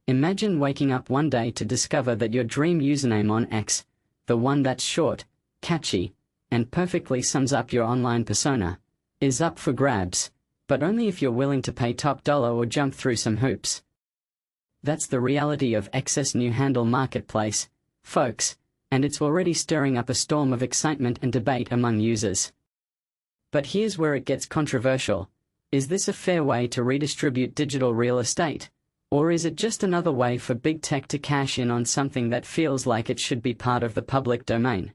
Imagine waking up one day to discover that your dream username on X, the one that's short, catchy, and perfectly sums up your online persona, is up for grabs, but only if you're willing to pay top dollar or jump through some hoops. That's the reality of X's new handle marketplace, folks, and it's already stirring up a storm of excitement and debate among users. But here's where it gets controversial. Is this a fair way to redistribute digital real estate? Or is it just another way for big tech to cash in on something that feels like it should be part of the public domain?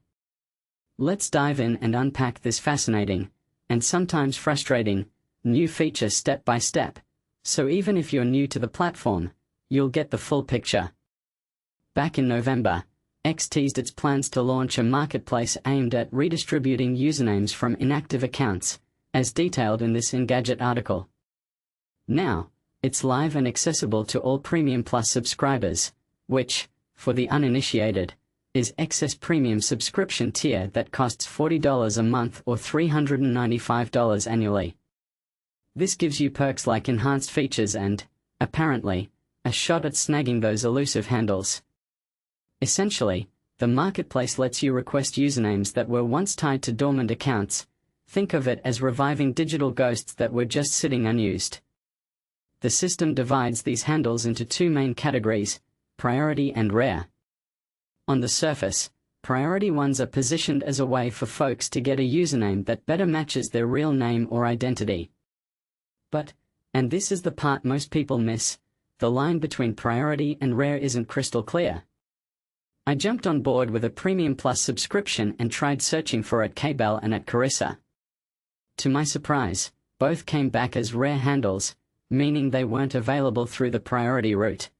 Let's dive in and unpack this fascinating, and sometimes frustrating, new feature step by step, so even if you're new to the platform, you'll get the full picture. Back in November, X teased its plans to launch a marketplace aimed at redistributing usernames from inactive accounts, as detailed in this Engadget article. Now, it's live and accessible to all Premium Plus subscribers, which, for the uninitiated, is X's premium subscription tier that costs $40 a month or $395 annually. This gives you perks like enhanced features and, apparently, a shot at snagging those elusive handles. Essentially, the marketplace lets you request usernames that were once tied to dormant accounts. Think of it as reviving digital ghosts that were just sitting unused. The system divides these handles into two main categories, priority and rare. On the surface, priority ones are positioned as a way for folks to get a username that better matches their real name or identity. But, and this is the part most people miss, the line between priority and rare isn't crystal clear. I jumped on board with a Premium Plus subscription and tried searching for at K-Bell and at Carissa. To my surprise, both came back as rare handles, meaning they weren't available through the priority route.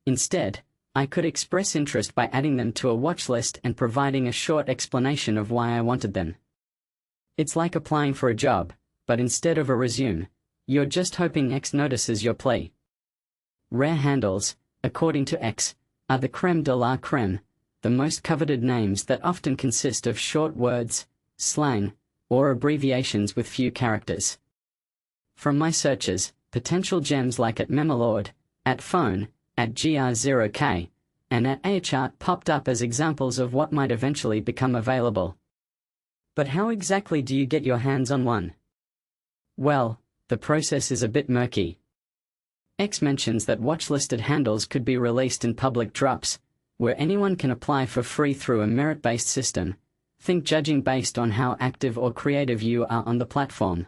Instead, I could express interest by adding them to a watch list and providing a short explanation of why I wanted them. It's like applying for a job, but instead of a resume, you're just hoping X notices your plea. Rare handles, according to X, are the creme de la creme, the most coveted names that often consist of short words, slang, or abbreviations with few characters. From my searches, potential gems like at Memelord, at Phone, at GR0K, and at AHart popped up as examples of what might eventually become available. But how exactly do you get your hands on one? Well, the process is a bit murky. X mentions that watchlisted handles could be released in public drops, where anyone can apply for free through a merit-based system. Think judging based on how active or creative you are on the platform.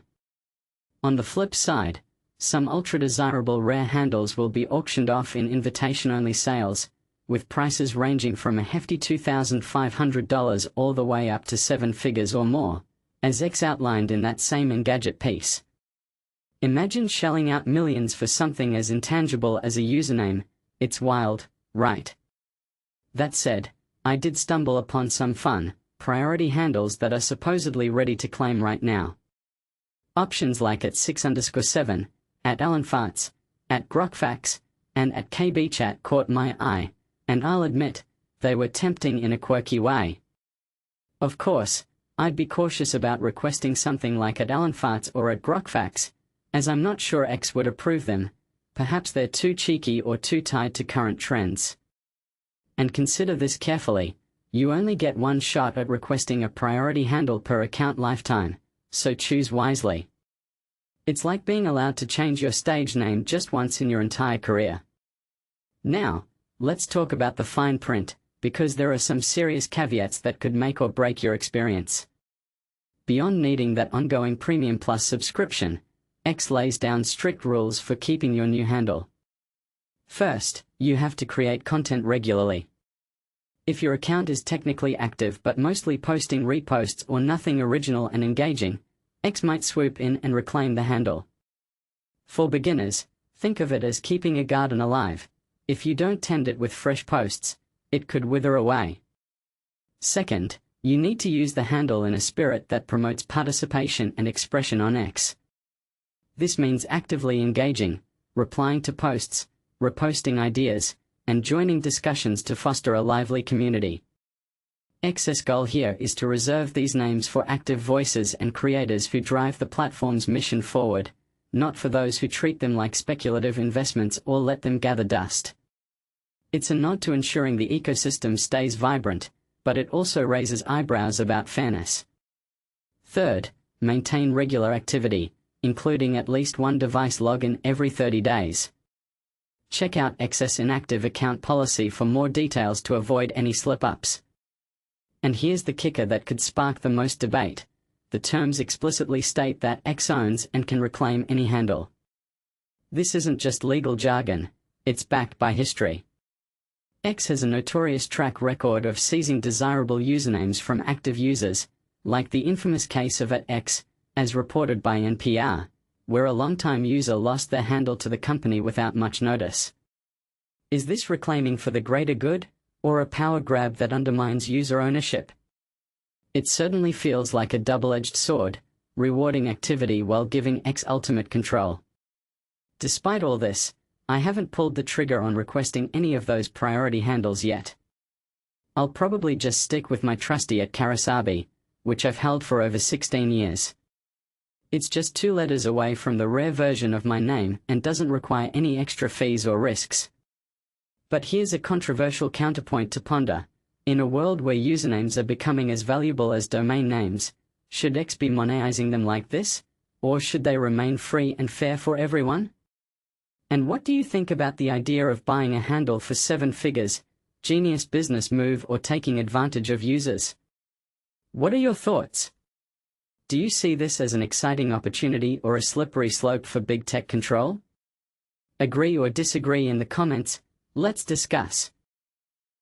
On the flip side, some ultra-desirable rare handles will be auctioned off in invitation-only sales, with prices ranging from a hefty $2,500 all the way up to 7 figures or more, as X outlined in that same Engadget piece. Imagine shelling out millions for something as intangible as a username. It's wild, right? That said, I did stumble upon some fun, priority handles that are supposedly ready to claim right now. Options like at 6_7, at AlanFarts, at GrokFax, and at KBChat caught my eye, and I'll admit, they were tempting in a quirky way. Of course, I'd be cautious about requesting something like at AlanFarts or at GrokFax, as I'm not sure X would approve them. Perhaps they're too cheeky or too tied to current trends. And consider this carefully, you only get one shot at requesting a priority handle per account lifetime, so choose wisely. It's like being allowed to change your stage name just once in your entire career. Now, let's talk about the fine print, because there are some serious caveats that could make or break your experience. Beyond needing that ongoing Premium Plus subscription, X lays down strict rules for keeping your new handle. First, you have to create content regularly. If your account is technically active but mostly posting reposts or nothing original and engaging, X might swoop in and reclaim the handle. For beginners, think of it as keeping a garden alive. If you don't tend it with fresh posts, it could wither away. Second, you need to use the handle in a spirit that promotes participation and expression on X. This means actively engaging, replying to posts, reposting ideas, and joining discussions to foster a lively community. X's goal here is to reserve these names for active voices and creators who drive the platform's mission forward, not for those who treat them like speculative investments or let them gather dust. It's a nod to ensuring the ecosystem stays vibrant, but it also raises eyebrows about fairness. Third, maintain regular activity, including at least one device login every 30 days. Check out X's inactive account policy for more details to avoid any slip-ups. And here's the kicker that could spark the most debate. The terms explicitly state that X owns and can reclaim any handle. This isn't just legal jargon, it's backed by history. X has a notorious track record of seizing desirable usernames from active users, like the infamous case of @X, as reported by NPR, where a longtime user lost their handle to the company without much notice. Is this reclaiming for the greater good, or a power grab that undermines user ownership? It certainly feels like a double-edged sword, rewarding activity while giving X ultimate control. Despite all this, I haven't pulled the trigger on requesting any of those priority handles yet. I'll probably just stick with my trusty @Karasabi, which I've held for over 16 years. It's just 2 letters away from the rare version of my name and doesn't require any extra fees or risks. But here's a controversial counterpoint to ponder. In a world where usernames are becoming as valuable as domain names, should X be monetizing them like this? Or should they remain free and fair for everyone? And what do you think about the idea of buying a handle for 7 figures? Genius business move or taking advantage of users? What are your thoughts? Do you see this as an exciting opportunity or a slippery slope for big tech control? Agree or disagree in the comments, let's discuss.